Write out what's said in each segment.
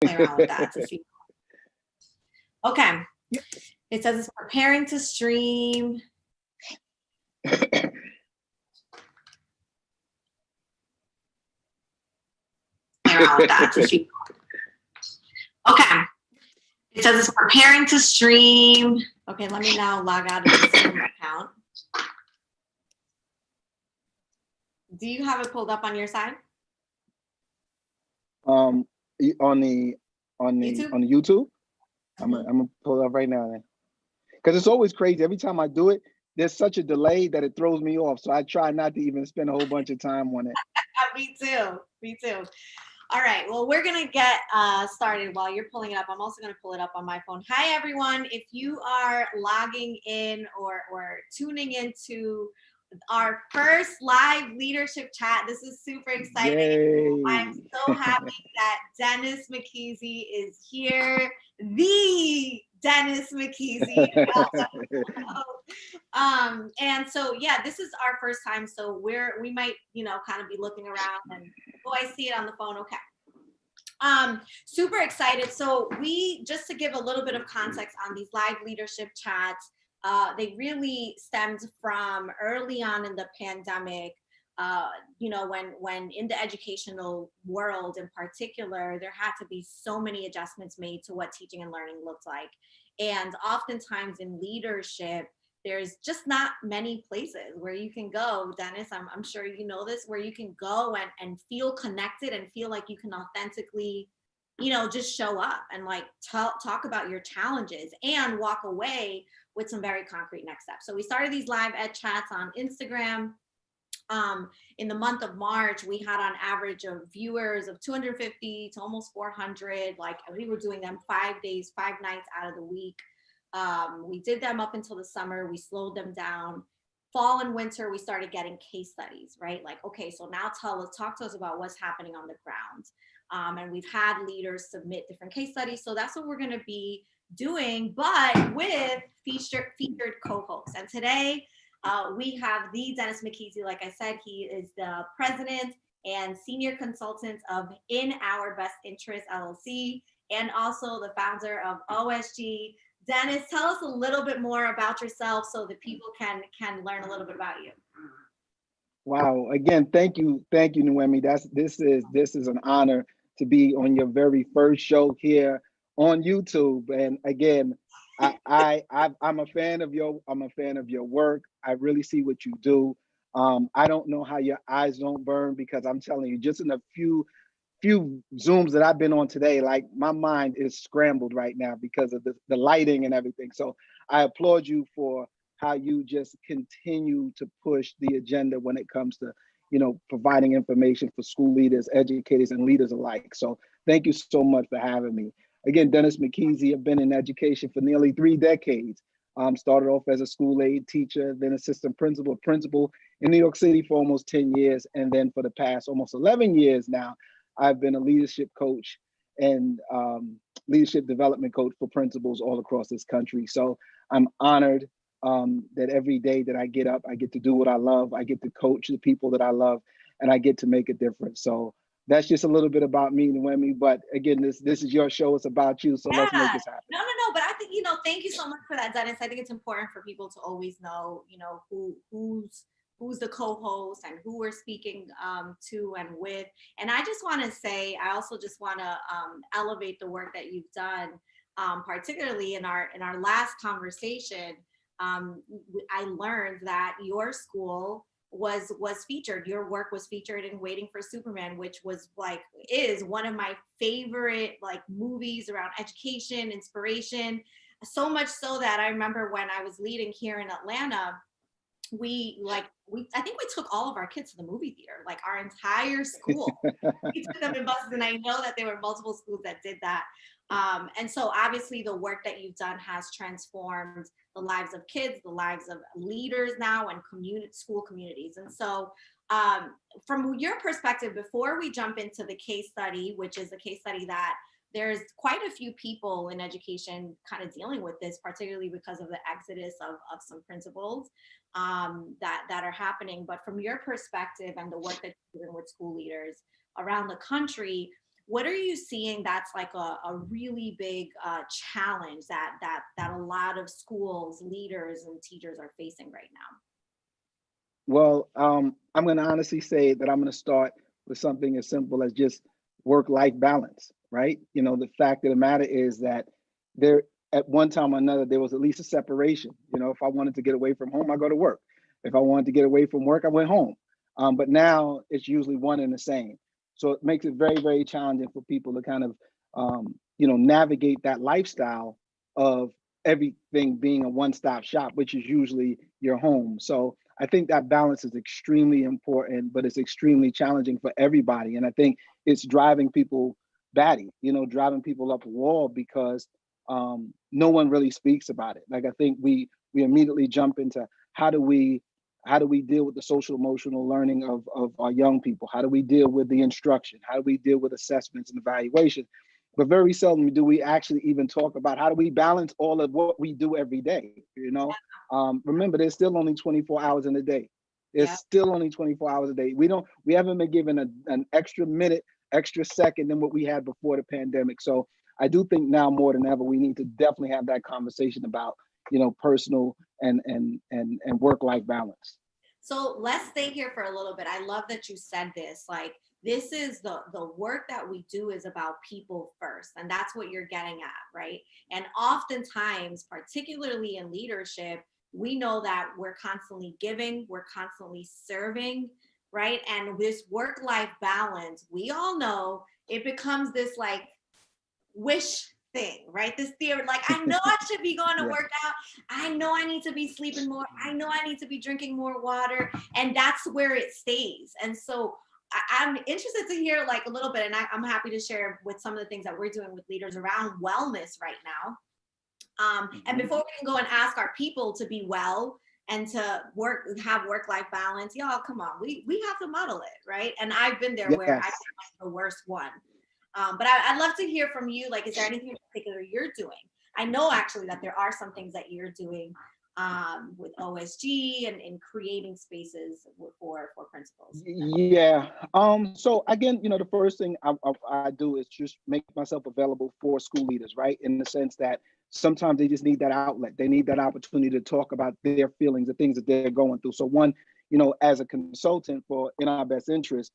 Play around with that to see. Okay. It says it's preparing to stream. Play around with that to see. Okay. It says it's preparing to stream. Okay, let me now log out of the Zoom account. Do you have it pulled up on your side? On the YouTube. I'm gonna pull it up right now then. Because it's always crazy. Every time I do it, there's such a delay that it throws me off. So I try not to even spend a whole bunch of time on it. Me too. Me too. All right. Well, we're going to get started while you're pulling it up. I'm also going to pull it up on my phone. Hi, everyone. If you are logging in or tuning into our first live leadership chat, this is super exciting. Yay. I'm so happy that Dennis Mckezey is here. The Dennis Mckezey. And so, yeah, this is our first time. So we might, kind of be looking around and, I see it on the phone. Okay. Super excited. So just to give a little bit of context on these live leadership chats, they really stemmed from early on in the pandemic. When in the educational world in particular, there had to be so many adjustments made to what teaching and learning looked like. And oftentimes in leadership, there's just not many places where you can go, Dennis, I'm sure you know this, where you can go and feel connected and feel like you can authentically, just show up and like talk about your challenges and walk away with some very concrete next steps. So we started these LiveEd chats on Instagram. In the month of March, we had on average of viewers of 250 to almost 400. Like we were doing them 5 days, 5 nights out of the week. We did them up until the summer. We slowed them down. Fall and winter, we started getting case studies, right? Like, okay, so now talk to us about what's happening on the ground. And we've had leaders submit different case studies. So that's what we're going to be doing, but with featured co-hosts. And today we have the Dennis Mckezey. Like I said, he is the president and senior consultant of In Our Best Interest LLC, and also the founder of OSG. Dennis, tell us a little bit more about yourself so that people can learn a little bit about you. Wow. Again, thank you, Noemi. This is an honor to be on your very first show here on YouTube. And again, I'm a fan of your work. I really see what you do. I don't know how your eyes don't burn, because I'm telling you, just in a few Zooms that I've been on today, like my mind is scrambled right now because of the lighting and everything. So I applaud you for how you just continue to push the agenda when it comes to, providing information for school leaders, educators, and leaders alike. So thank you so much for having me. Again, Dennis Mckezey. I've been in education for nearly 3 decades. Started off as a school aide teacher, then assistant principal in New York City for almost 10 years. And then for the past almost 11 years now, I've been a leadership coach and leadership development coach for principals all across this country. So I'm honored that every day that I get up, I get to do what I love. I get to coach the people that I love, and I get to make a difference. So that's just a little bit about me, Noemi. But again, this is your show. It's about you. So let's make this happen. No. But I think, thank you so much for that, Dennis. I think it's important for people to always know, who's the co-host and who we're speaking to and with. And I just want to say, I also just want to elevate the work that you've done, particularly in our last conversation. I learned that your school was featured. Your work was featured in Waiting for Superman, which is one of my favorite movies around education, inspiration. So much so that I remember when I was leading here in Atlanta, I think we took all of our kids to the movie theater, like our entire school. We took them in buses, and I know that there were multiple schools that did that. And so obviously the work that you've done has transformed the lives of kids, the lives of leaders now, and school communities. And so from your perspective, before we jump into the case study, which is a case study that there's quite a few people in education kind of dealing with this, particularly because of the exodus of some principals that are happening. But from your perspective and the work that you're doing with school leaders around the country, what are you seeing that's like a really big challenge that a lot of schools, leaders, and teachers are facing right now? Well, I'm going to honestly say that I'm going to start with something as simple as just work-life balance, right? The fact of the matter is that there, at one time or another, there was at least a separation. If I wanted to get away from home, I go to work. If I wanted to get away from work, I went home. But now it's usually one and the same. So it makes it very, very challenging for people to kind of, navigate that lifestyle of everything being a one-stop shop, which is usually your home. So I think that balance is extremely important, but it's extremely challenging for everybody. And I think it's driving people batty, driving people up a wall because no one really speaks about it. Like I think we immediately jump into how do we deal with the social emotional learning of our young people? How do we deal with the instruction? How do we deal with assessments and evaluation? But very seldom do we actually even talk about how do we balance all of what we do every day. Remember, there's still only 24 hours in a day. There's Yeah. still only 24 hours a day. We haven't been given an extra minute, extra second than what we had before the pandemic. So I do think now more than ever, we need to definitely have that conversation about, personal and work-life balance. So let's stay here for a little bit. I love that you said this. Like, this is the work that we do is about people first, and that's what you're getting at, right? And oftentimes, particularly in leadership, we know that we're constantly giving, we're constantly serving, right? And this work-life balance, we all know it becomes this like wish thing, right? This theory, like, I know I should be going to Yeah. work out. I know I need to be sleeping more. I know I need to be drinking more water. And that's where it stays. And so I'm interested to hear like a little bit, and I'm happy to share with some of the things that we're doing with leaders around wellness right now. And before we can go and ask our people to be well and to have work-life balance, y'all, come on, we have to model it, right? And I've been there where I Yes. think I'm the worst one. But I'd love to hear from you. Like, is there anything in particular you're doing? I know actually that there are some things that you're doing with OSG and creating spaces for principals. Yeah. So again, the first thing I do is just make myself available for school leaders, right? In the sense that sometimes they just need that outlet. They need that opportunity to talk about their feelings, the things that they're going through. So one, as a consultant for In Our Best Interest,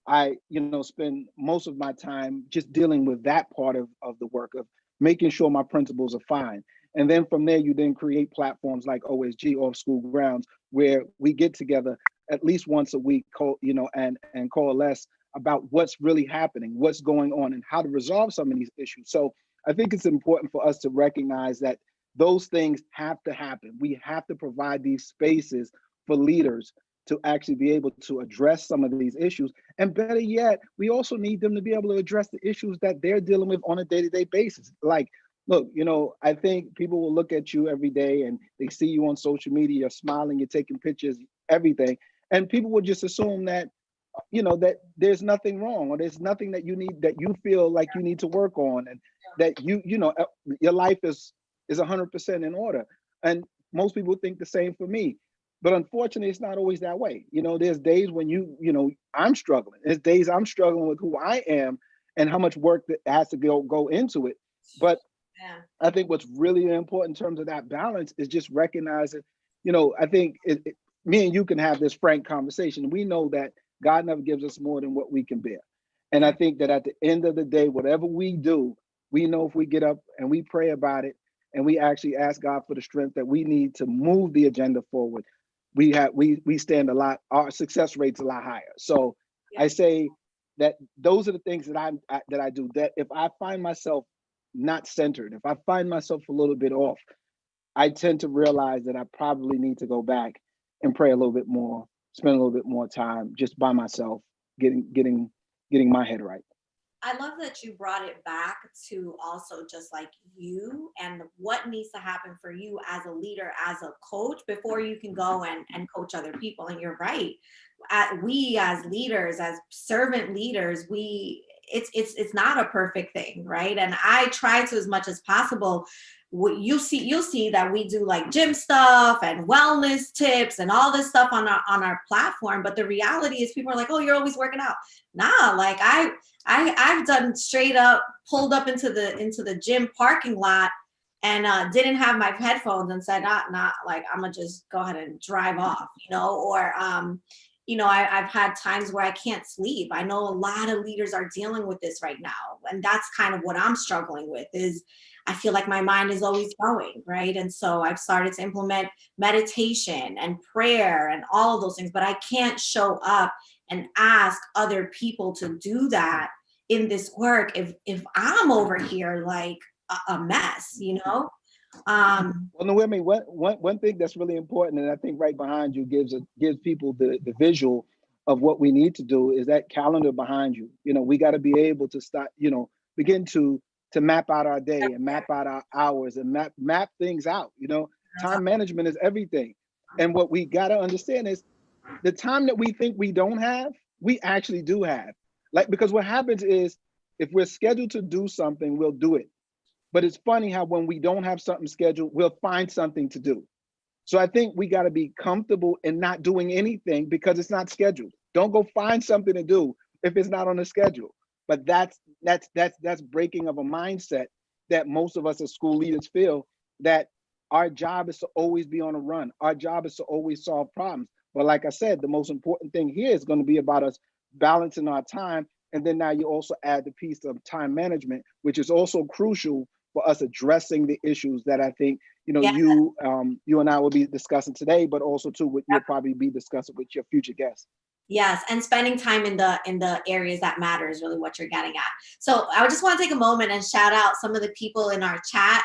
I, spend most of my time just dealing with that part of the work of making sure my principals are fine. And then from there, you then create platforms like OSG, Off School Grounds, where we get together at least once a week, and coalesce about what's really happening, what's going on, and how to resolve some of these issues. So I think it's important for us to recognize that those things have to happen. We have to provide these spaces for leaders to actually be able to address some of these issues. And better yet, we also need them to be able to address the issues that they're dealing with on a day-to-day basis. Like, look, I think people will look at you every day and they see you on social media, you're smiling, you're taking pictures, everything. And people will just assume that, that there's nothing wrong or there's nothing that you need, that you feel like you need to work on, and that your life is 100% in order. And most people think the same for me. But unfortunately, it's not always that way. There's days when I'm struggling. There's days I'm struggling with who I am and how much work that has to go into it. But Yeah. I think what's really important in terms of that balance is just recognizing, I think me and you can have this frank conversation. We know that God never gives us more than what we can bear. And I Yeah. think that at the end of the day, whatever we do, we know if we get up and we pray about it and we actually ask God for the strength that we need to move the agenda forward, we stand a lot, our success rate's a lot higher. So Yeah. I say that those are the things that I do, that if I find myself not centered, if I find myself a little bit off, I tend to realize that I probably need to go back and pray a little bit more, spend a little bit more time just by myself, getting my head right. I love that you brought it back to also just like you and what needs to happen for you as a leader, as a coach, before you can go and coach other people. And you're right. We as leaders, as servant leaders, it's not a perfect thing, right? And I try to, as much as possible. You'll see that we do like gym stuff and wellness tips and all this stuff on our platform. But the reality is, people are like, "Oh, you're always working out." Nah, like I've done straight up pulled up into the gym parking lot and didn't have my headphones and said, not like, I'm gonna just go ahead and drive off, or I've had times where I can't sleep. I know a lot of leaders are dealing with this right now. And that's kind of what I'm struggling with, is I feel like my mind is always going, right? And so I've started to implement meditation and prayer and all of those things, but I can't show up and ask other people to do that in this work if I'm over here like a mess, Well, Noemi, one thing that's really important, and I think right behind you gives people the visual of what we need to do, is that calendar behind you. We got to be able to start, begin to map out our day and map out our hours and map things out. Time management is everything. And what we got to understand is the time that we think we don't have, we actually do have. Like, because what happens is, if we're scheduled to do something, we'll do it. But it's funny how when we don't have something scheduled, we'll find something to do. So I think we got to be comfortable in not doing anything because it's not scheduled. Don't go find something to do if it's not on the schedule. But that's breaking of a mindset that most of us as school leaders feel, that our job is to always be on a run. Our job is to always solve problems. But like I said, the most important thing here is going to be about us balancing our time. And then now you also add the piece of time management, which is also crucial for us addressing the issues that I think, Yeah. you and I will be discussing today, but also too what you'll probably be discussing with your future guests. Yes, and spending time in the areas that matter is really what you're getting at. So I just want to take a moment and shout out some of the people in our chat.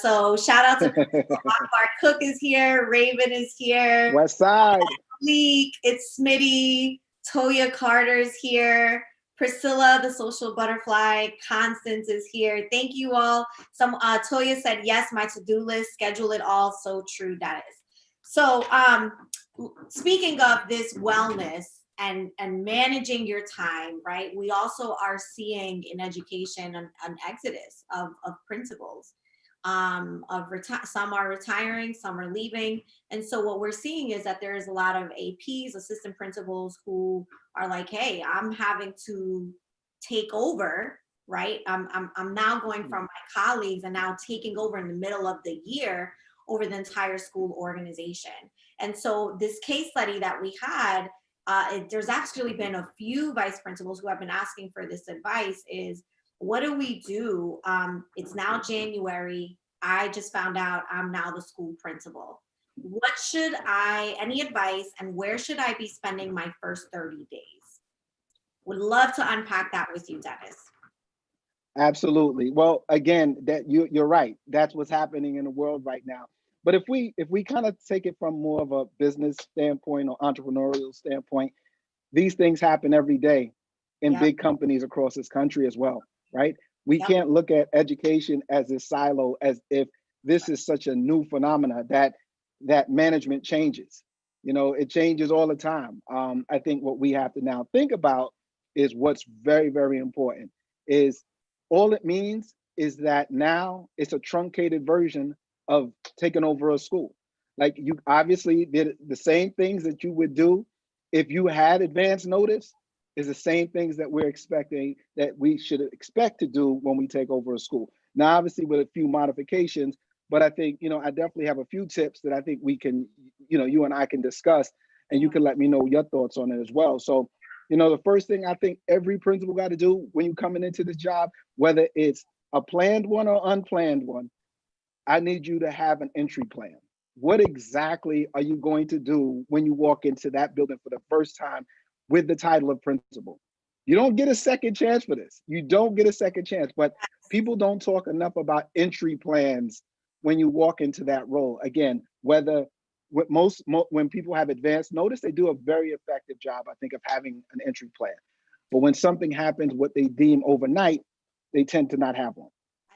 So shout out to Akbar Cook is here, Raven is here, West Side, Leek, it's Smitty, Toya Carter's here, Priscilla, the social butterfly, Constance is here. Thank you all. Toya said, yes, my to-do list, schedule it all. So true, that is. So speaking of this wellness and managing your time, right? We also are seeing in education an exodus of principals. Some are retiring, some are leaving. And so what we're seeing is that there's a lot of APs, assistant principals, who are like, hey, I'm having to take over, right? I'm now going from my colleagues and now taking over in the middle of the year over the entire school organization. And so this case study that we had, there's actually been a few vice principals who have been asking for this advice, is what do we do? It's now January. I just found out I'm now the school principal. What should any advice, and where should I be spending my first 30 days? Would love to unpack that with you, Dennis. Absolutely. Well, again, that you're right. That's what's happening in the world right now. But if we kind of take it from more of a business standpoint or entrepreneurial standpoint, these things happen every day in big companies across this country as well, right? We can't look at education as a silo, as if this is such a new phenomena that management changes. It changes all the time. I think what we have to now think about is what's very, very important is, all it means is that now it's a truncated version of taking over a school. Like, you obviously did the same things that you would do if you had advance notice, is the same things that we're expecting, that we should expect to do when we take over a school. Now, obviously with a few modifications, but I think, I definitely have a few tips that I think we can, you and I can discuss, and you can let me know your thoughts on it as well. So, the first thing I think every principal got to do when you're coming into this job, whether it's a planned one or unplanned one, I need you to have an entry plan. What exactly are you going to do when you walk into that building for the first time with the title of principal? You don't get a second chance for this. You don't get a second chance, but people don't talk enough about entry plans when you walk into that role. Again, when people have advance notice, they do a very effective job, I think, of having an entry plan. But when something happens, what they deem overnight, they tend to not have one.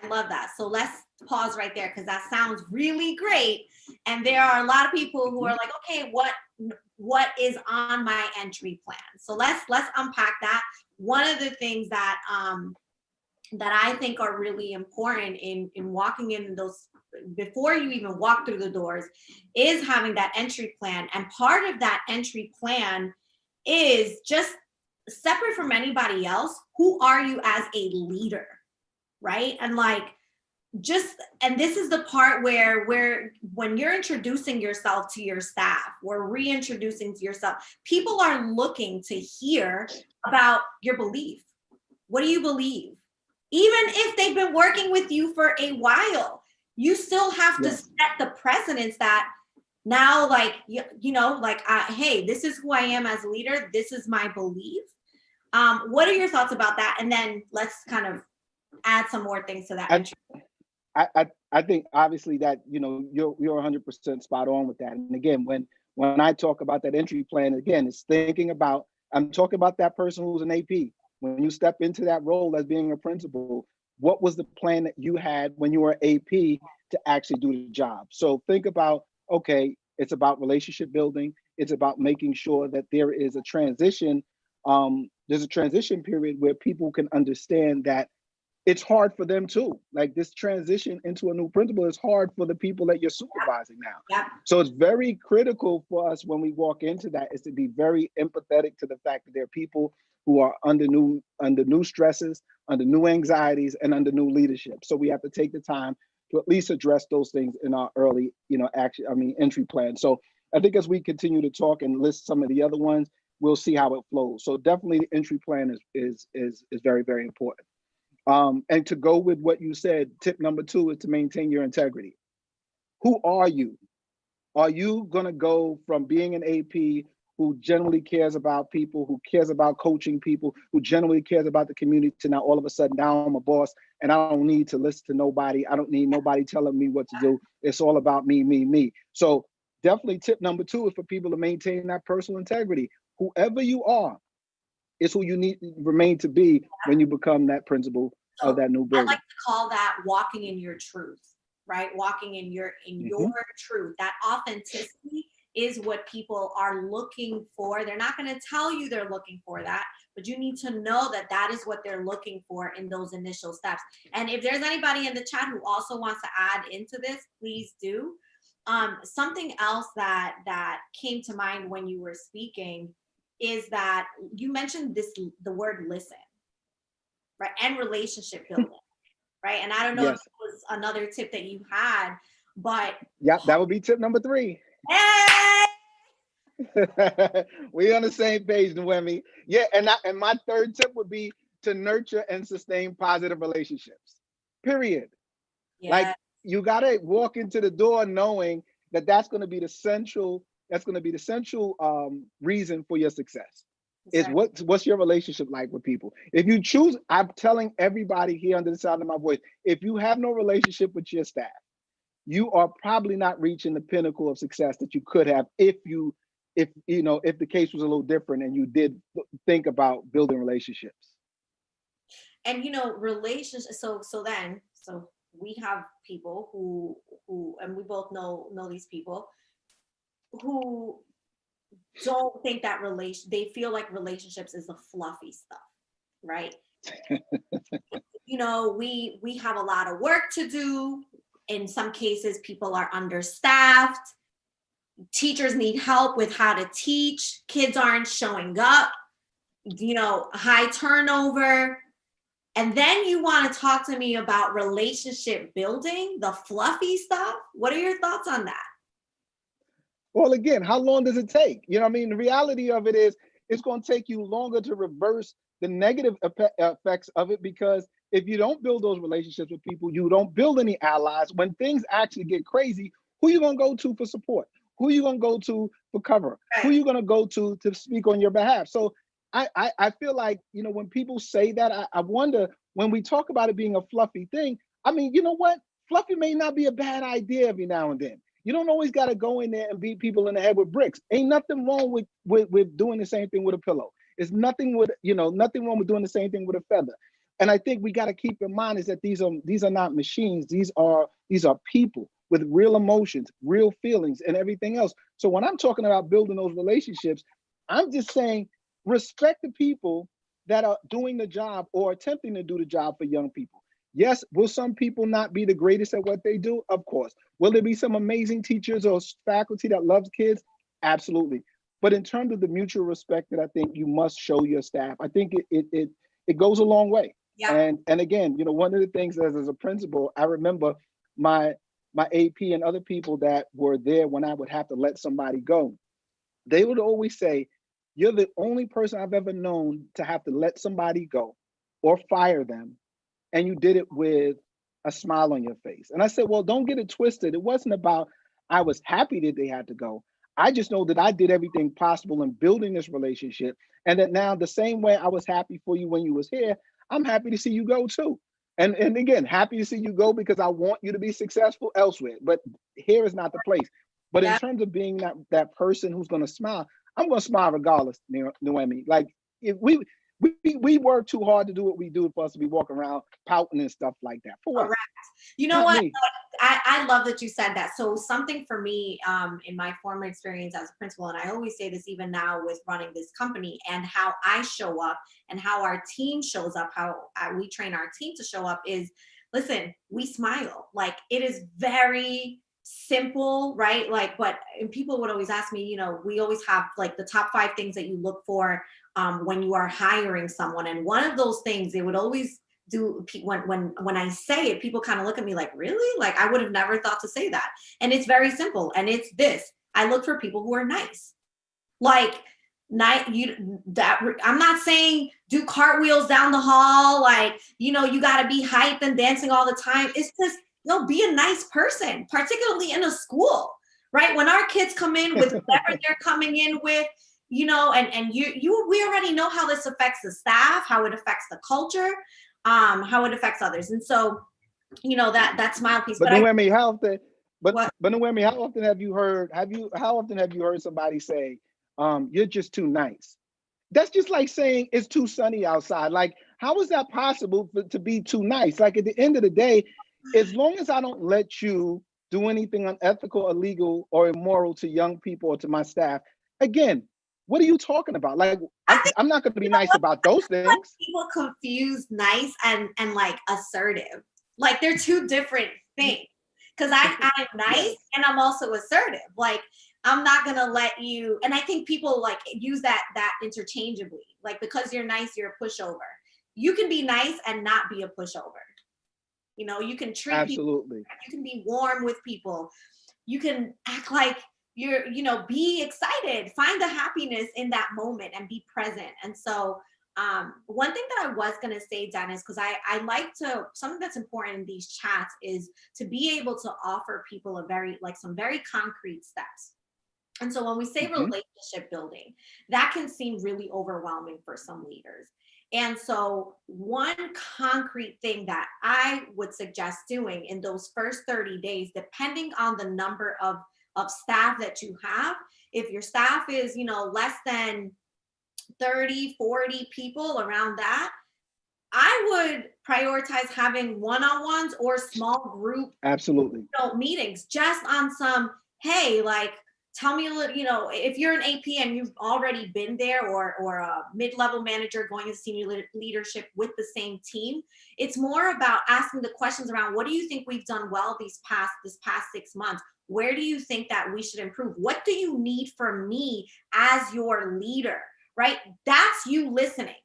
I love that. So let's pause right there, because that sounds really great. And there are a lot of people who are like, okay, what is on my entry plan? So let's unpack that. one of the things that I think are really important in walking in those, before you even walk through the doors, is having that entry plan. And part of that entry plan is just separate from anybody else. Who are you as a leader, right? And like, and this is the part where when you're introducing yourself to your staff, or reintroducing to yourself, people are looking to hear about your belief. What do you believe? Even if they've been working with you for a while, you still have to set the precedence that now, like, you know, like, hey, this is who I am as a leader. This is my belief. What are your thoughts about that? And then let's kind of add some more things to that. I think obviously that, you know, you're 100% spot on with that. And again, when I talk about that entry plan, again, it's thinking about, I'm talking about that person who's an AP. When you step into that role as being a principal, what was the plan that you had when you were AP to actually do the job? So think about, okay, it's about relationship building. It's about making sure that there is a transition. There's a transition period where people can understand that it's hard for them too. Like, this transition into a new principal is hard for the people that you're supervising now. Yeah. So it's very critical for us when we walk into that, is to be very empathetic to the fact that there are people who are under new stresses, under new anxieties, and under new leadership. So we have to take the time to at least address those things in our early, entry plan. So I think as we continue to talk and list some of the other ones, we'll see how it flows. So definitely the entry plan is very, very important. And to go with what you said, tip number 2 is to maintain your integrity. Who are you? Are you gonna go from being an AP who generally cares about people, who cares about coaching people, who generally cares about the community, to now all of a sudden, now I'm a boss and I don't need to listen to nobody. I don't need nobody telling me what to do. It's all about me, me, me. So definitely tip number 2 is for people to maintain that personal integrity. Whoever you are is who you need to remain to be when you become that principal of that new building. I like to call that walking in your truth, right? Walking in your truth. That authenticity is what people are looking for. They're not going to tell you they're looking for that, but you need to know that that is what they're looking for in those initial steps. And if there's anybody in the chat who also wants to add into this, please do. Something else that came to mind when you were speaking is that you mentioned the word listen, right? And relationship building, right? And I don't know if it was another tip that you had, but yeah, that would be tip number 3. Hey! We on the same page, Noemi. Yeah, and my third tip would be to nurture and sustain positive relationships. Period. Yeah. Like, you gotta walk into the door knowing that that's going to be the central reason for your success. That's is right. What's your relationship like with people? If you choose, I'm telling everybody here under the sound of my voice, if you have no relationship with your staff, you are probably not reaching the pinnacle of success that you could have if the case was a little different and you did think about building relationships. And relationships. So we have people who and we both know these people who don't think that they feel like relationships is the fluffy stuff, right? We have a lot of work to do. In some cases, people are understaffed. Teachers need help with how to teach. Kids aren't showing up, high turnover. And then you want to talk to me about relationship building, the fluffy stuff. What are your thoughts on that? Well, again, how long does it take? The reality of it is it's going to take you longer to reverse the negative effects of it, because if you don't build those relationships with people, you don't build any allies. When things actually get crazy, who are you going to go to for support? Who are you going to go to for cover? Right. Who are you going to go to speak on your behalf? So I feel like, when people say that, I wonder, when we talk about it being a fluffy thing, you know what? Fluffy may not be a bad idea every now and then. You don't always got to go in there and beat people in the head with bricks. Ain't nothing wrong with doing the same thing with a pillow. It's nothing wrong with doing the same thing with a feather. And I think we got to keep in mind is that these are not machines. These are people with real emotions, real feelings, and everything else. So when I'm talking about building those relationships, I'm just saying respect the people that are doing the job or attempting to do the job for young people. Yes, will some people not be the greatest at what they do? Of course. Will there be some amazing teachers or faculty that loves kids? Absolutely. But in terms of the mutual respect that I think you must show your staff, I think it goes a long way. Yeah. And again, one of the things as a principal, I remember my AP and other people that were there when I would have to let somebody go. They would always say, "You're the only person I've ever known to have to let somebody go or fire them, and you did it with a smile on your face." And I said, "Well, don't get it twisted. It wasn't about I was happy that they had to go. I just know that I did everything possible in building this relationship, and that now the same way I was happy for you when you was here, I'm happy to see you go too. And again, happy to see you go because I want you to be successful elsewhere. But here is not the place. But in Yeah. terms of being that person who's going to smile, I'm going to smile regardless, Noemi. Like if we work too hard to do what we do for us to be walking around pouting and stuff like that. For what? Correct. You know Not what? me. I love that you said that. So something for me, in my former experience as a principal, and I always say this even now with running this company and how I show up and how our team shows up, how we train our team to show up is, listen, we smile. Like it is very simple, right? Like, and people would always ask me, we always have like the top 5 things that you look for when you are hiring someone. And one of those things they would always do when I say it, people kind of look at me like, really? Like I would have never thought to say that. And it's very simple. And it's this: I look for people who are nice. Like I'm not saying do cartwheels down the hall, like, you got to be hyped and dancing all the time. It's just, be a nice person, particularly in a school, right? When our kids come in with whatever they're coming in with, and we already know how this affects the staff, how it affects the culture, how it affects others. And so, that smile piece. But But Noemi, how often? what? But Noemi, how often have you heard? How often have you heard somebody say, "You're just too nice"? That's just like saying it's too sunny outside. Like, how is that possible to be too nice? Like at the end of the day, as long as I don't let you do anything unethical, illegal, or immoral to young people or to my staff, again, what are you talking about? Like, I think, I'm not going to be you know nice what? about those Like things. people confuse nice and like assertive. Like they're two different things. Because I'm nice Yes, and I'm also assertive. Like I'm not gonna let you. And I think people like use that interchangeably. Like because you're nice, you're a pushover. You can be nice and not be a pushover. You can treat people. absolutely. You can be warm with people. You can act like you're, be excited, find the happiness in that moment and be present. And so one thing that I was going to say, Dennis, because I like to, something that's important in these chats is to be able to offer people some very concrete steps. And so when we say Hmm. relationship building, that can seem really overwhelming for some leaders. And so one concrete thing that I would suggest doing in those first 30 days, depending on the number of staff that you have, if your staff is, less than 30, 40 people around that, I would prioritize having one-on-ones or small group Absolutely. meetings just on some, hey, like, tell me a little, if you're an AP and you've already been there or a mid-level manager going to senior leadership with the same team, it's more about asking the questions around what do you think we've done well this past 6 months? Where do you think that we should improve? What do you need from me as your leader, right? That's you listening.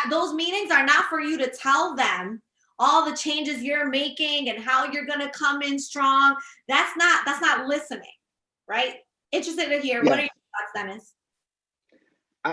Those meetings are not for you to tell them all the changes you're making and how you're going to come in strong. That's not listening, right? Interested to hear. What are Yes. your thoughts, Dennis?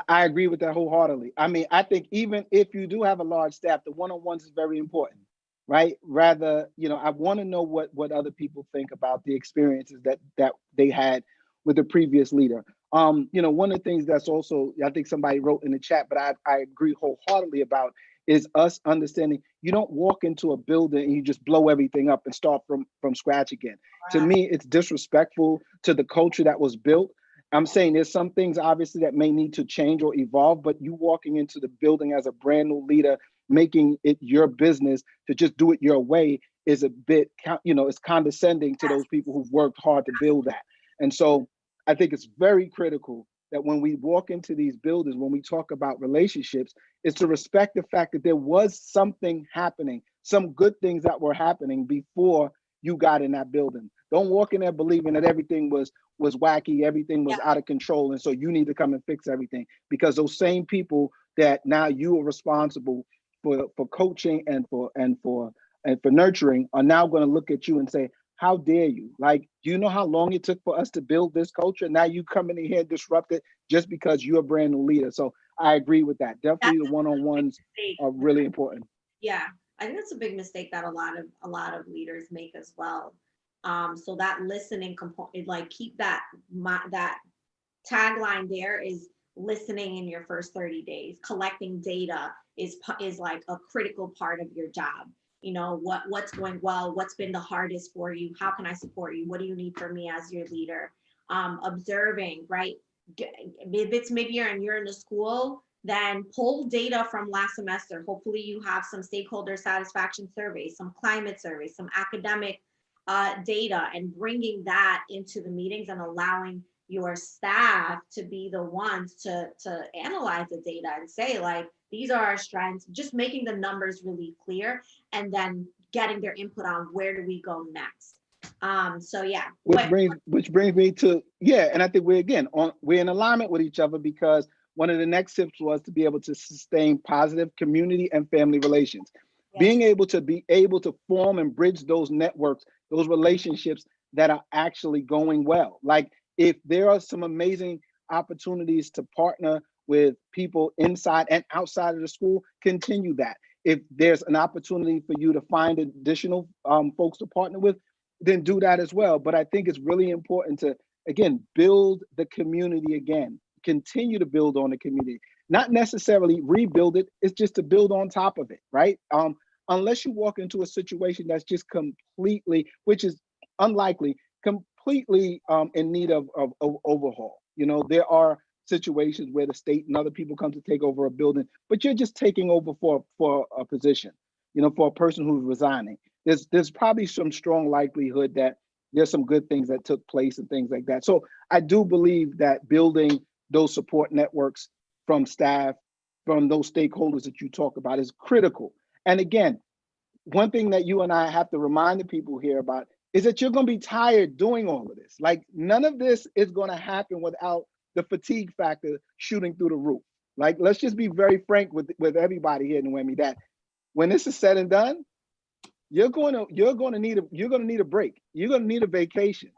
I agree with that wholeheartedly. I mean, I think even if you do have a large staff, the one-on-ones is very important, right? Rather, I want to know what other people think about the experiences that they had with the previous leader. One of the things that's also, I think somebody wrote in the chat, but I agree wholeheartedly about is us understanding you don't walk into a building and you just blow everything up and start from scratch again. To Right. me, it's disrespectful to the culture that was built. I'm saying there's some things obviously that may need to change or evolve, but you walking into the building as a brand new leader, making it your business to just do it your way is a bit, it's condescending to Yes. those people who've worked hard to build that. And so I think it's very critical that when we walk into these buildings, when we talk about relationships, is to respect the fact that there was something happening, some good things that were happening before you got in that building. Don't walk in there believing that everything was wacky, everything was out of control, and so you need to come and fix everything, because those same people that now you are responsible for coaching and for nurturing are now going to look at you and say, how dare you? Like, do you know how long it took for us to build this culture? Now you come in here and disrupt it just because you're a brand new leader. So I agree with that. Definitely the one-on-ones are really important. Yeah, I think that's a big mistake that a lot of leaders make as well. So that listening component, like keep that that tagline there is listening in your first 30 days. Collecting data is like a critical part of your job. You know, what's going well, what's been the hardest for you, how can I support you, what do you need from me as your leader? Observing, right? If it's mid-year and you're in the school, then pull data from last semester. Hopefully you have some stakeholder satisfaction surveys, some climate surveys, some academic data, and bringing that into the meetings and allowing your staff to be the ones to analyze the data and say, like, these are our strengths, just making the numbers really clear, and then getting their input on where do we go next. So yeah. Which brings me to, and I think we're in alignment with each other, because one of the next tips was to be able to sustain positive community and family relations. Yes. Being able to form and bridge those networks, those relationships that are actually going well. Like, if there are some amazing opportunities to partner with people inside and outside of the school, continue that. If there's an opportunity for you to find additional folks to partner with, then do that as well. But I think it's really important to, again, build the community again, continue to build on the community, not necessarily rebuild it. It's just to build on top of it, right? Unless you walk into a situation that's just completely, which is unlikely, completely in need of overhaul. You know, there are situations where the state and other people come to take over a building, but you're just taking over for a position, you know, for a person who's resigning. There's probably some strong likelihood that there's some good things that took place and things like that. So I do believe that building those support networks from staff, from those stakeholders that you talk about, is critical. And again, one thing that you and I have to remind the people here about is that you're going to be tired doing all of this. Like, none of this is going to happen without the fatigue factor shooting through the roof. Like, let's just be very frank with everybody here in Noemi, that when this is said and done, you're going to need a break. You're going to need a vacation.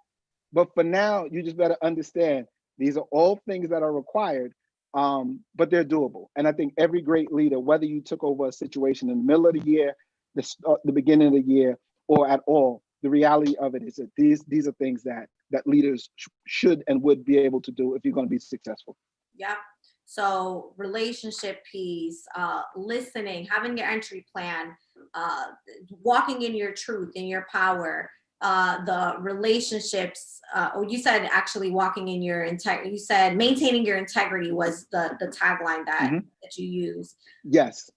But for now, you just better understand these are all things that are required, but they're doable. And I think every great leader, whether you took over a situation in the middle of the year, the beginning of the year, or at all, the reality of it is that these are things that leaders should and would be able to do if you're going to be successful. Yep. So relationship piece, listening, having your entry plan, walking in your truth, in your power, the relationships. You said actually walking in your integrity. You said maintaining your integrity was the tagline that you used. Yes.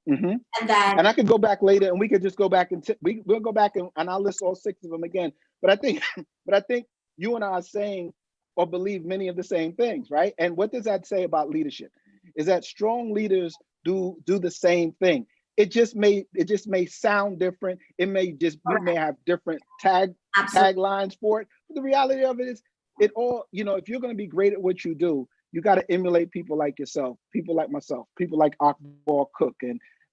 Mm-hmm. And I could go back later, and we could just go back and we'll go back and I'll list all 6 of them again. But I think you and I are saying or believe many of the same things, right? And what does that say about leadership? Is that strong leaders do the same thing. It just may sound different. We may have different taglines for it. But the reality of it is, it all, you know, if you're going to be great at what you do, you got to emulate people like yourself, people like myself, people like Akbar Cook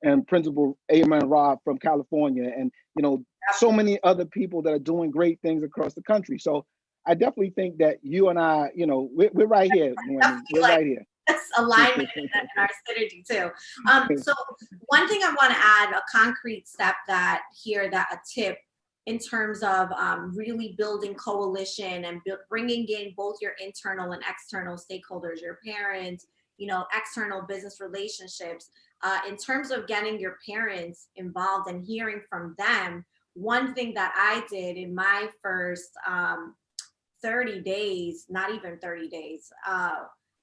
and Principal Ayman Rob from California, and, you know, so many other people that are doing great things across the country. So I definitely think that you and I, you know, we're right here. We're right here. That's alignment in our synergy too. So one thing I want to add, a concrete step a tip in terms of really building coalition and bringing in both your internal and external stakeholders, your parents, you know, external business relationships. In terms of getting your parents involved and hearing from them, one thing that I did in my first 30 days, not even 30 days,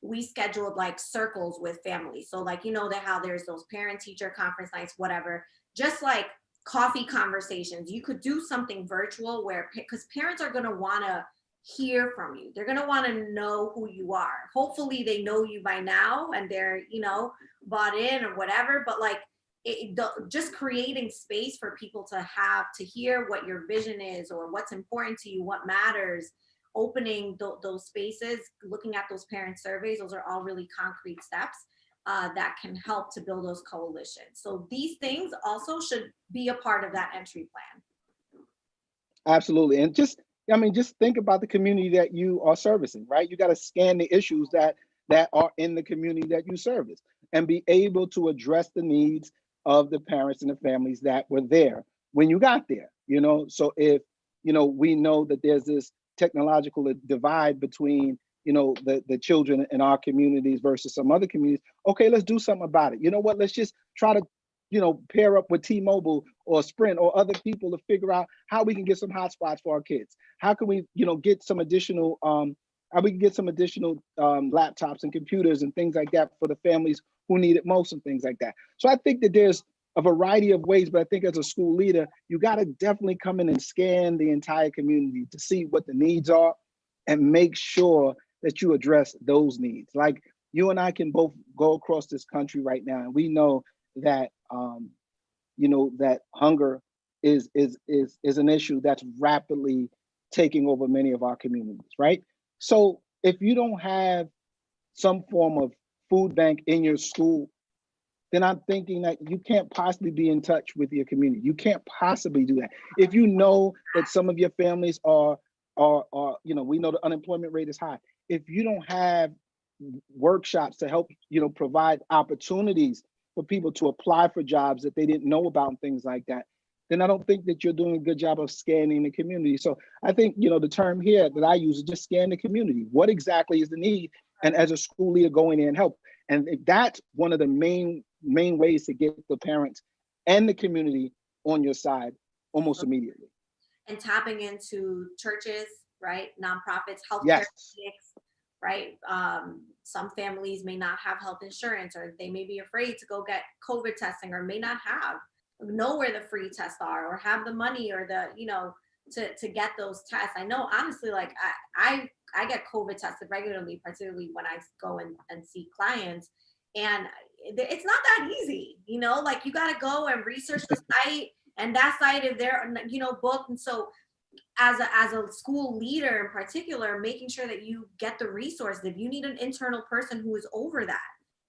we scheduled like circles with families. So like, you know, how there's those parent teacher conference nights, whatever, just like coffee conversations. You could do something virtual because parents are going to want to hear from you. They're going to want to know who you are. Hopefully they know you by now and they're, bought in or whatever, but like just creating space for people to hear what your vision is or what's important to you, what matters, opening those spaces, looking at those parent surveys, those are all really concrete steps that can help to build those coalitions. So these things also should be a part of that entry plan. Absolutely. And just think about the community that you are servicing, right? You got to scan the issues that are in the community that you service and be able to address the needs of the parents and the families that were there when you got there. So if, we know that there's this technological divide between, the children in our communities versus some other communities, okay, let's do something about it. You know what? Let's just try to pair up with T-Mobile or Sprint or other people to figure out how we can get some hotspots for our kids. How can we, get some additional, laptops and computers and things like that for the families who need it most and things like that. So I think that there's a variety of ways, but I think as a school leader, you got to definitely come in and scan the entire community to see what the needs are and make sure that you address those needs. Like you and I can both go across this country right now, and we know that that hunger is an issue that's rapidly taking over many of our communities, right? So if you don't have some form of food bank in your school, then I'm thinking that you can't possibly be in touch with your community. You can't possibly do that. If you know that some of your families are we know the unemployment rate is high. If you don't have workshops to help, provide opportunities for people to apply for jobs that they didn't know about and things like that, then I don't think that you're doing a good job of scanning the community. So I think, the term here that I use is just scan the community. What exactly is the need? And as a school leader, go in there and help. And that's one of the main ways to get the parents and the community on your side almost immediately. And tapping into churches, right? Nonprofits, healthcare clinics, right? Some families may not have health insurance, or they may be afraid to go get COVID testing, or may not know where the free tests are, or have the money or the, to get those tests. I know, honestly, like I get COVID tested regularly, particularly when I go and see clients, and it's not that easy, like you got to go and research the site, and that site is there, booked. And so as a school leader in particular, making sure that you get the resources. If you need an internal person who is over that,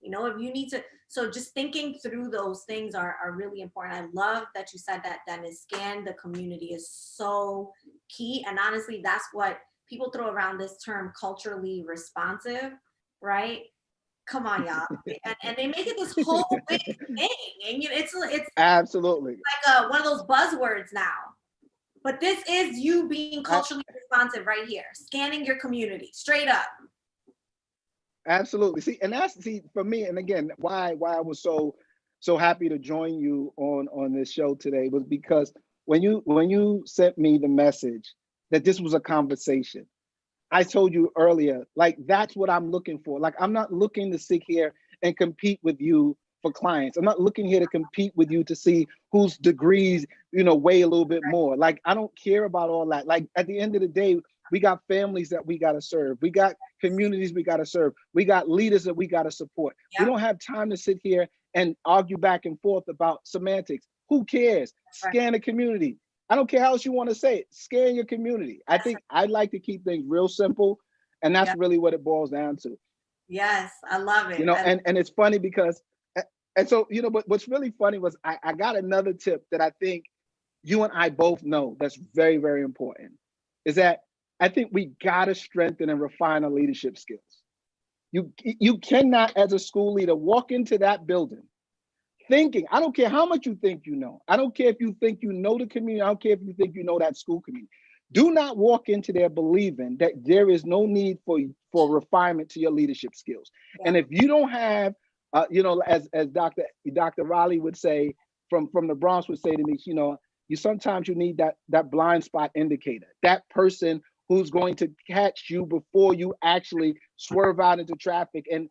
if you need to, so just thinking through those things are really important. I love that you said that, Dennis. Scan the community is so key. And honestly, that's what people throw around this term, culturally responsive, right? Come on, y'all. And they make it this whole big thing. And it's absolutely like one of those buzzwords now. But this is you being culturally responsive right here, scanning your community straight up. Absolutely. See, for me, and again, why I was so happy to join you on this show today was because when you sent me the message that this was a conversation, I told you earlier, like that's what I'm looking for. Like I'm not looking to sit here and compete with you for clients. I'm not looking here to compete with you to see whose degrees, weigh a little bit more. Like, I don't care about all that. Like at the end of the day, we got families that we got to serve. We got communities we got to serve. We got leaders that we got to support. Yeah. We don't have time to sit here and argue back and forth about semantics. Who cares? Scan the community. I don't care how else you want to say it. Scan your community. I think I like to keep things real simple, and that's really what it boils down to. Yes, I love it. And it's funny because, and so, but what's really funny was I got another tip that I think you and I both know that's very, very important, is that I think we got to strengthen and refine our leadership skills. You cannot, as a school leader, walk into that building thinking, I don't care how much you think you know. I don't care if you think you know the community. I don't care if you think you know that school community. Do not walk into there believing that there is no need for refinement to your leadership skills. Yeah. And if you don't have, as Dr. Raleigh would say, from the Bronx would say to me, you sometimes you need that blind spot indicator, that person who's going to catch you before you actually swerve out into traffic and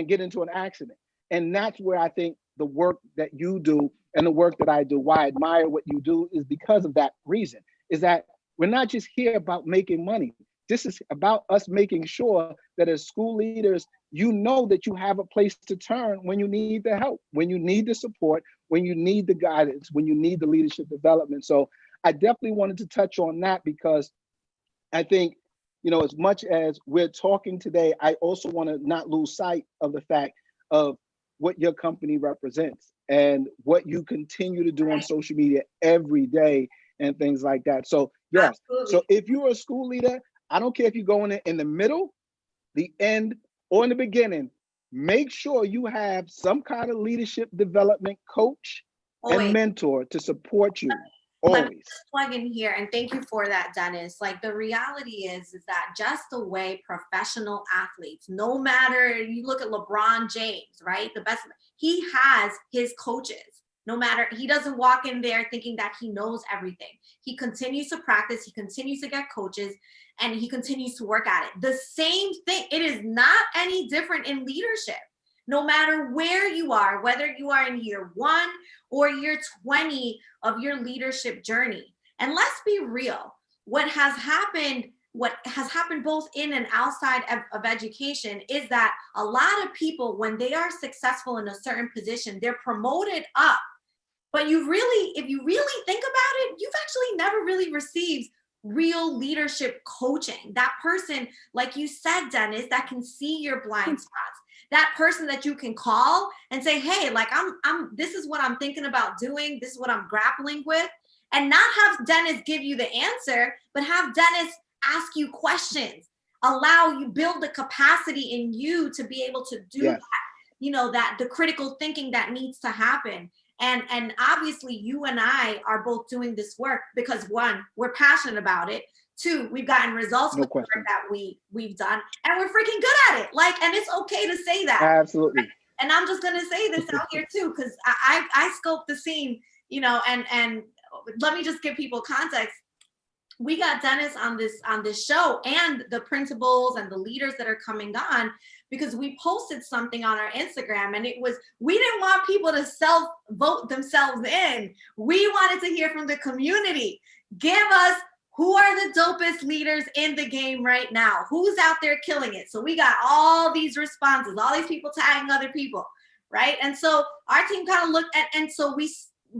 get into an accident. And that's where I think the work that you do and the work that I do, why I admire what you do, is because of that reason, is that we're not just here about making money. this is about us making sure that as school leaders, you know that you have a place to turn when you need the help, when you need the support, when you need the guidance, when you need the leadership development. So I definitely wanted to touch on that because I think, as much as we're talking today, I also want to not lose sight of the fact of what your company represents and what you continue to do on social media every day and things like that. So yes, Absolutely. so if you're a school leader, I don't care if you're going in the middle, the end, or in the beginning, make sure you have some kind of leadership development coach and mentor to support you. Let me Always. just plug in here, and thank you for that, Dennis. Like, the reality is that just the way professional athletes, no matter, you look at LeBron James, right? The best, he has his coaches. No matter, he doesn't walk in there thinking that he knows everything. He continues to practice, he continues to get coaches, and he continues to work at it. The same thing, it is not any different in leadership. No matter where you are, whether you are in year 1 or year 20 of your leadership journey. And let's be real, what has happened both in and outside of education is that a lot of people, when they are successful in a certain position, they're promoted up. But if you really think about it, you've actually never really received real leadership coaching. That person, like you said, Dennis, that can see your blind spots. That person that you can call and say, hey, like this is what I'm thinking about doing. This is what I'm grappling with. And not have Dennis give you the answer, but have Dennis ask you questions, allow you, build the capacity in you to be able to do that, that the critical thinking that needs to happen. And obviously you and I are both doing this work because 1, we're passionate about it. 2, we've gotten results with the work that we've done, and we're freaking good at it. Like, and it's okay to say that. Absolutely. Right? And I'm just gonna say this out here too, because I scope the scene, and let me just give people context. We got Dennis on this show and the principals and the leaders that are coming on because we posted something on our Instagram, and it was, we didn't want people to self-vote themselves in. We wanted to hear from the community. Give us, who are the dopest leaders in the game right now? Who's out there killing it? So we got all these responses, all these people tagging other people, right? And so our team kind of looked at, and so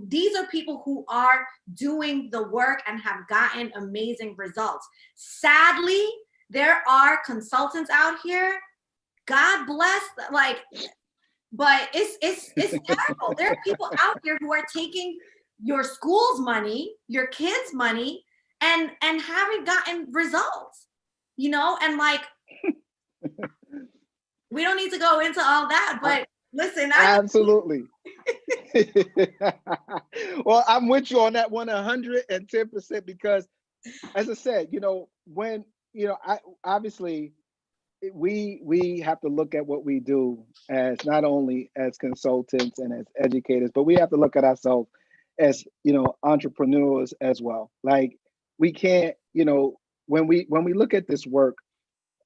these are people who are doing the work and have gotten amazing results. Sadly, there are consultants out here, God bless, but it's terrible. There are people out here who are taking your school's money, your kids' money, and haven't gotten results, and we don't need to go into all that, but listen, absolutely. Well, I'm with you on that 110% because, as I said, when I obviously we have to look at what we do as not only as consultants and as educators, but we have to look at ourselves as entrepreneurs as well. Like, we can't, when we look at this work,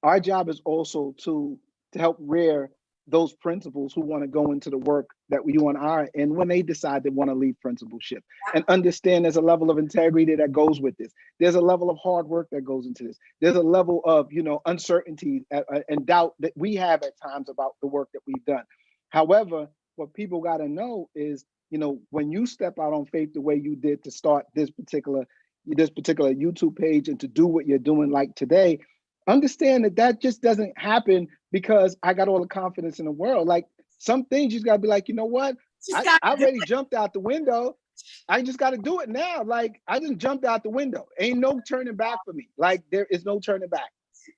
our job is also to help rear those principals who want to go into the work that we do on our end when they decide they want to leave principalship, and understand there's a level of integrity that goes with this. There's a level of hard work that goes into this. There's a level of uncertainty and doubt that we have at times about the work that we've done. However, what people got to know is, when you step out on faith the way you did to start this particular YouTube page and to do what you're doing like today, understand that just doesn't happen because I got all the confidence in the world. Like, some things you just gotta be like, you know what? I already jumped out the window. I just gotta do it now. Like, I just jumped out the window. Ain't no turning back for me. Like, there is no turning back.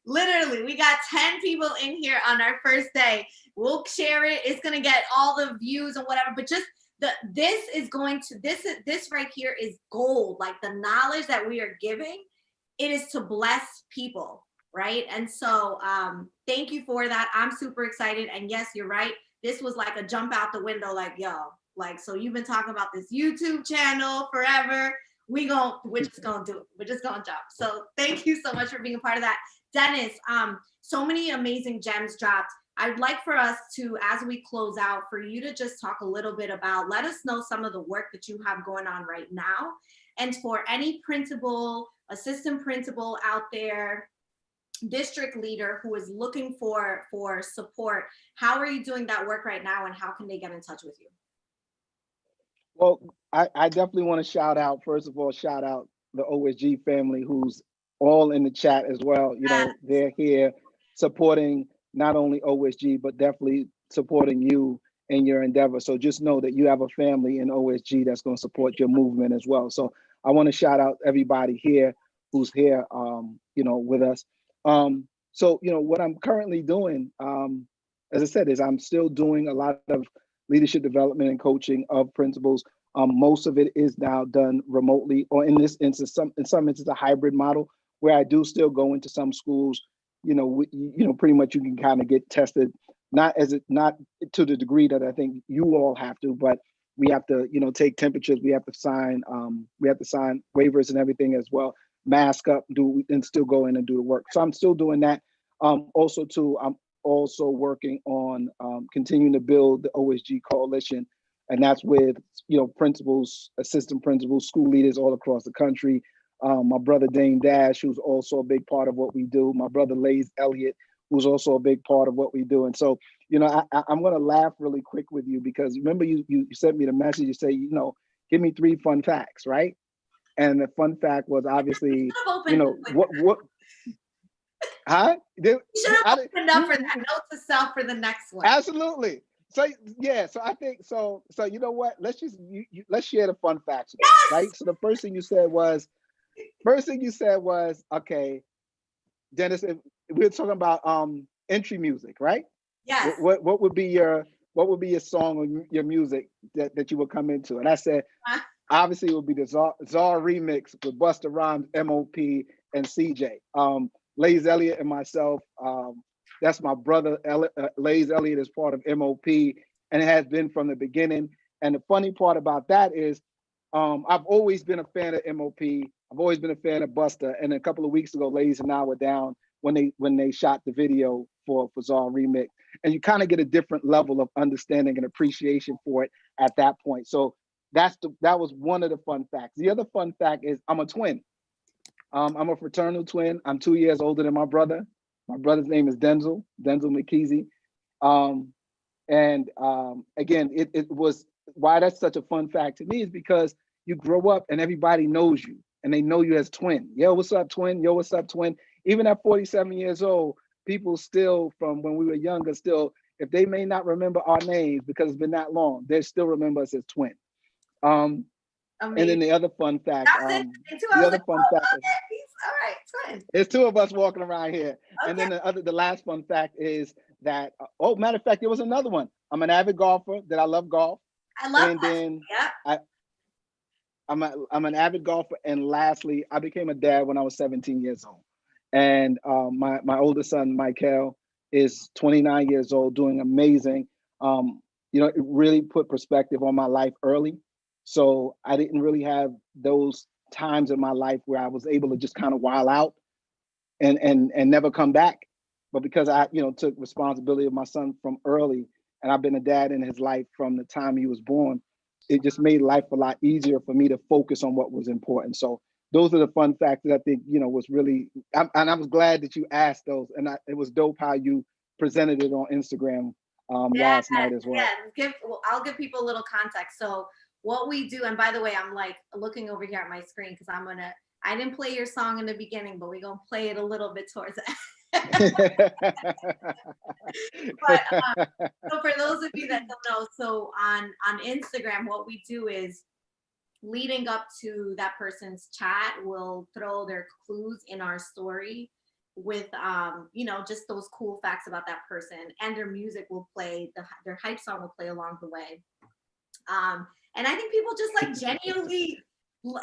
Literally, we got 10 people in here on our first day. We'll share it. It's gonna get all the views and whatever, but just this right here is gold. Like, the knowledge that we are giving, it is to bless people. Right. And so thank you for that. I'm super excited. And yes, you're right. This was like a jump out the window, like, yo, like, so you've been talking about this YouTube channel forever. We're just gonna do it. We're just gonna jump. So thank you so much for being a part of that. Dennis, so many amazing gems dropped. I'd like for us to, as we close out, for you to just talk a little bit about, let us know some of the work that you have going on right now. And for any principal, assistant principal out there, district leader who is looking for support, how are you doing that work right now, and how can they get in touch with you? Well, I definitely want to shout out, first of all, shout out the OSG family who's all in the chat as well. You know, they're here supporting not only OSG, but definitely supporting you in your endeavor. So just know that you have a family in OSG that's going to support your movement as well. So I want to shout out everybody here who's here, you know, with us. So, you know, what I'm currently doing, as I said, is I'm still doing a lot of leadership development and coaching of principals. Most of it is now done remotely, or in this instance, in some instances, a hybrid model where I do still go into some schools. You know, pretty much you can kind of get tested, not to the degree that I think you all have to, but we have to, you know, take temperatures. We have to sign waivers and everything as well. Mask up, and still go in and do the work. So I'm still doing that. Also, too, I'm also working on continuing to build the OSG coalition, and that's with, you know, principals, assistant principals, school leaders all across the country. My brother Dane Dash, who's also a big part of what we do. My brother Lays Elliott, who's also a big part of what we do. And so, you know, I'm going to laugh really quick with you because remember you sent me the message. You say, you know, give me 3 fun facts, right? And the fun fact was obviously, you know, what. Huh? You should have opened up for that. Note to self for the next one. Absolutely. So yeah, so I think so. So you know what? Let's just let's share the fun facts, yes! right? So the first thing you said was, okay, Dennis, we were talking about entry music, right? Yes. What would be your song or your music that you would come into? And I said, obviously it would be the Czar remix with Busta Rhymes, MOP, and CJ. Lays Elliott and myself, that's my brother. Lays Elliott is part of MOP, and it has been from the beginning. And the funny part about that is, I've always been a fan of MOP. I've always been a fan of Busta. And a couple of weeks ago, Lays and I were down when they shot the video for Czar remix, and you kind of get a different level of understanding and appreciation for it at that point. So that was one of the fun facts. The other fun fact is I'm a twin. I'm a fraternal twin. I'm 2 years older than my brother. My brother's name is Denzel Mckezey. Again, it was why that's such a fun fact to me is because you grow up and everybody knows you and they know you as twin. Yo, what's up, twin? Yo, what's up, twin? Even at 47 years old, people still from when we were younger, still, if they may not remember our names because it's been that long, they still remember us as twin. And then the other fun fact, all right, twin. There's 2 of us walking around here. Okay. And then the last fun fact is that, matter of fact, there was another one. I'm an avid golfer, that I love golf. I love and then I'm an avid golfer. And lastly, I became a dad when I was 17 years old. And my oldest son, Michael, is 29 years old, doing amazing. You know, it really put perspective on my life early. So I didn't really have those times in my life where I was able to just kind of wild out and never come back. But because I, you know, took responsibility of my son from early, and I've been a dad in his life from the time he was born, it just made life a lot easier for me to focus on what was important. So those are the fun facts that I think, you know, was really, and I was glad that you asked those. And it was dope how you presented it on Instagram last night as well. Yeah, I'll give people a little context. So what we do, and by the way, I'm like looking over here at my screen because I didn't play your song in the beginning, but we're going to play it a little bit towards the end. But so for those of you that don't know, so on Instagram, what we do is leading up to that person's chat, we'll throw their clues in our story with you know, just those cool facts about that person, and their music will play, their hype song will play along the way. And I think people just like genuinely,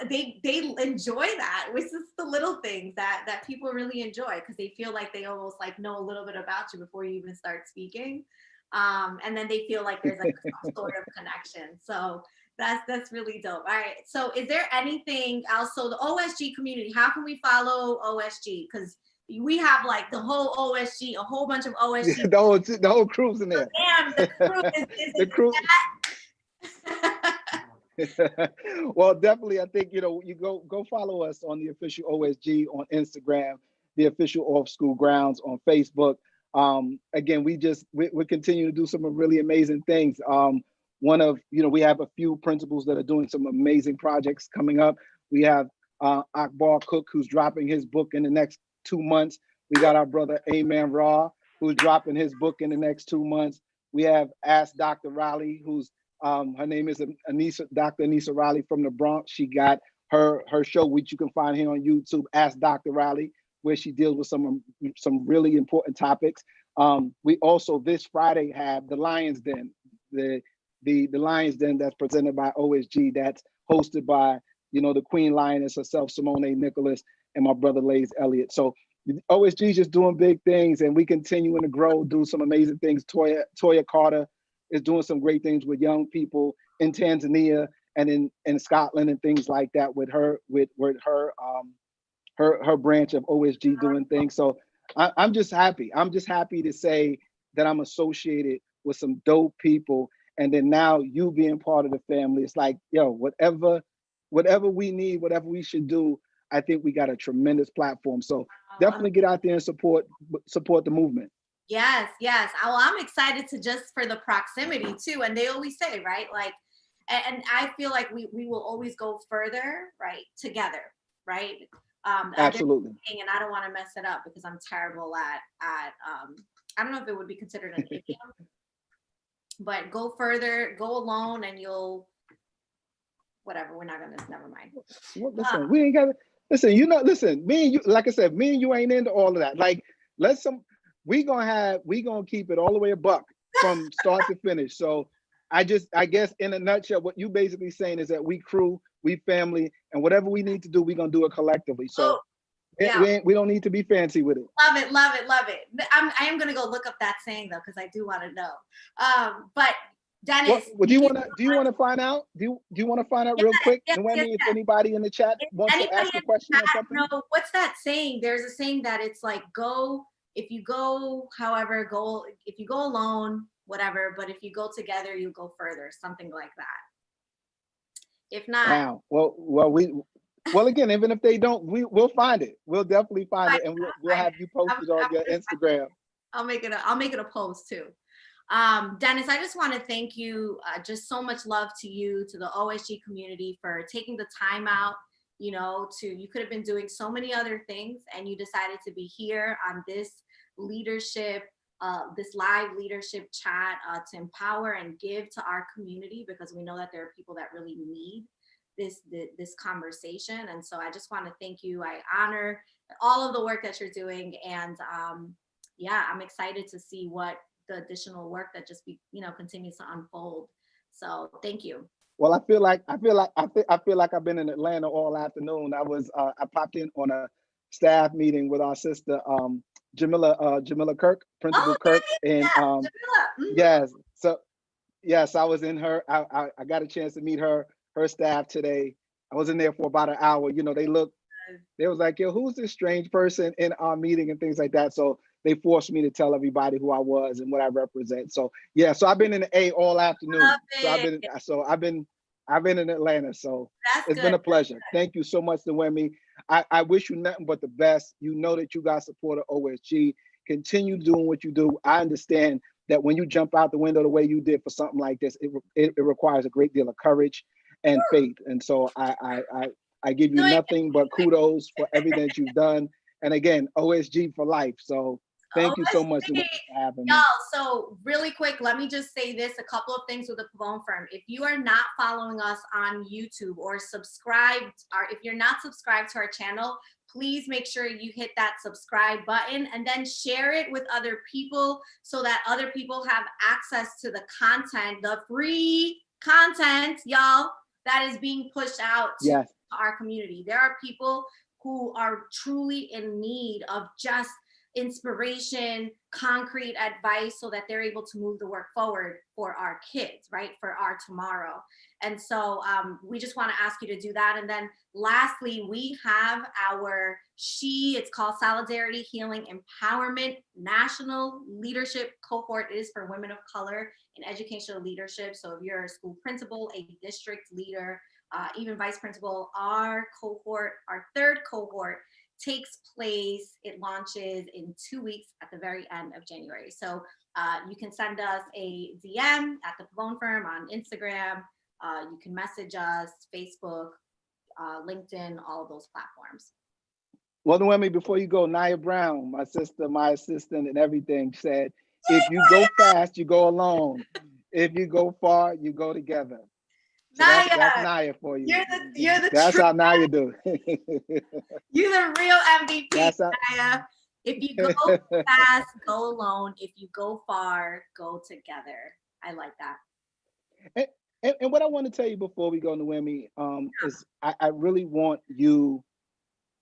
they enjoy that, which is the little things that people really enjoy because they feel like they almost like know a little bit about you before you even start speaking. And then they feel like there's like some sort of connection. So that's really dope. All right. So is there anything else? So the OSG community, how can we follow OSG? Because we have like the whole OSG, a whole bunch of OSG. The whole crew's in there. So, damn, the crew is the crew. Well, definitely, I think, you know, you go follow us on the official OSG on Instagram. the official Off School Grounds on Facebook. Again, we continue to do some really amazing things. One of, we have a few principals that are doing some amazing projects coming up. We have Akbar Cook, who's dropping his book in the next 2 months. We got our brother Amen Ra, who's dropping his book in the next 2 months. We have Ask Dr. Riley, who's her name is Dr. Anissa Riley from the Bronx. She got her show, which you can find here on YouTube, Ask Dr. Riley, where she deals with some really important topics. We also this Friday have the Lions Den, the Lions Den that's presented by OSG, that's hosted by the Queen Lioness herself, Simone Nicholas, and my brother Lays Elliott. So OSG is just doing big things, and we continuing to grow, do some amazing things. Toya Carter is doing some great things with young people in Tanzania and in Scotland and things like that with her her branch of OSG doing things. So I'm just happy. I'm just happy to say that I'm associated with some dope people. And then now you being part of the family, it's like, whatever we need, whatever we should do, I think we got a tremendous platform. So definitely get out there and support the movement. Yes. Well, I'm excited to just for the proximity too. And they always say, right? Like, and I feel like we will always go further, right? Together, right? Absolutely. And I don't want to mess it up because I'm terrible at I don't know if it would be considered an idiom, but go further, go alone, and you'll whatever. We're not gonna. Never mind. Well, listen, we ain't got to listen. Listen. Me and you, like I said, me and you ain't into all of that. Like, we gonna keep it all the way a buck from start to finish. So I guess in a nutshell, what you basically saying is that we crew, we family, and whatever we need to do, we gonna do it collectively. So we don't need to be fancy with it. Love it. I am gonna go look up that saying though, because I do want to know. But Dennis, do you want to find out? Do you want to find out real quick? If anybody in the chat wants to ask a question or something. No, what's that saying? There's a saying that it's like if you go alone, whatever, but if you go together, you go further, something like that. If not, well, again, even if they don't, we'll find it. We'll definitely find it, and we'll have you posted on your Instagram. I'll make it a post too. Dennis, I just want to thank you. Just so much love to you, to the OSG community, for taking the time out. You could have been doing so many other things, and you decided to be here on this leadership, this live leadership chat to empower and give to our community, because we know that there are people that really need this conversation. And so I just want to thank you. I honor all of the work that you're doing, and I'm excited to see what the additional work that just continues to unfold. So thank you. Well, I feel like I've been in Atlanta all afternoon. I popped in on a staff meeting with our sister Jamila Kirk, Principal Kirk, and yes. So yes, I was in her. I got a chance to meet her staff today. I was in there for about an hour. They was like, yo, who's this strange person in our meeting and things like that. So they forced me to tell everybody who I was and what I represent. So yeah, so I've been in the A all afternoon. So I've been in Atlanta. So it's been a pleasure. Thank you so much, Nwemi. I wish you nothing but the best. You know that you got support of OSG. Continue doing what you do. I understand that when you jump out the window the way you did for something like this, it requires a great deal of courage and faith. And so I give you nothing but kudos for everything that you've done. And again, OSG for life. So thank you so much for having me. Y'all, so really quick, let me just say this, a couple of things with the Pavone Firm. If you are not following us on YouTube or if you're not subscribed to our channel, please make sure you hit that subscribe button and then share it with other people so that other people have access to the content, the free content, y'all, that is being pushed out to our community. There are people who are truly in need of just inspiration, concrete advice, so that they're able to move the work forward for our kids, right? For our tomorrow. And so we just want to ask you to do that. And then lastly, we have it's called Solidarity, Healing, Empowerment National Leadership Cohort. It is for women of color in educational leadership. So if you're a school principal, a district leader, even vice principal, our third cohort takes place, it launches in 2 weeks at the very end of January. So you can send us a DM at the Pavone Firm on Instagram. You can message us, Facebook, LinkedIn, all of those platforms. Well, Noemi, before you go, Naya Brown, my sister, my assistant, and everything, said, if you go fast, you go alone. If you go far, you go together. So Naya, that's Naya for you. You're the That's true, how Naya do. you're the real MVP, That's how, Naya. If you go fast, go alone. If you go far, go together. I like that. and what I want to tell you before we go, Noemi, is I really want you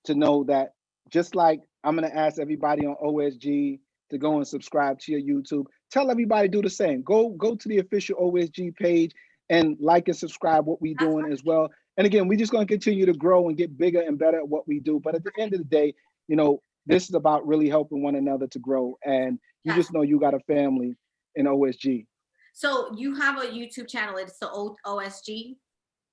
to know that just like I'm going to ask everybody on OSG to go and subscribe to your YouTube, tell everybody do the same. Go to the official OSG page and like and subscribe what we're doing as well. And again, we're just going to continue to grow and get bigger and better at what we do. But at the end of the day, you know, this is about really helping one another to grow. And you just know you got a family in OSG. So you have a YouTube channel. It's the OSG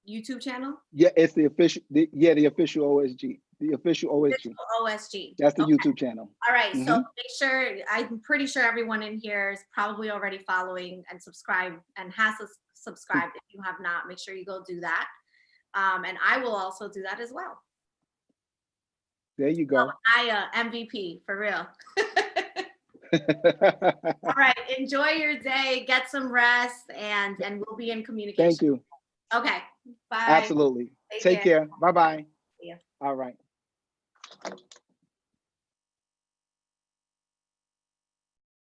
YouTube channel? Yeah, it's the official, the official OSG. The official OSG. OSG. That's the YouTube channel. All right. So make sure, I'm pretty sure everyone in here is probably already following and subscribed and has subscribed. If you have not, make sure you go do that. And I will also do that as well. There you go. So MVP for real. All right. Enjoy your day. Get some rest, and we'll be in communication. Thank you. Okay. Bye. Absolutely. Take care. Bye-bye. See ya. All right.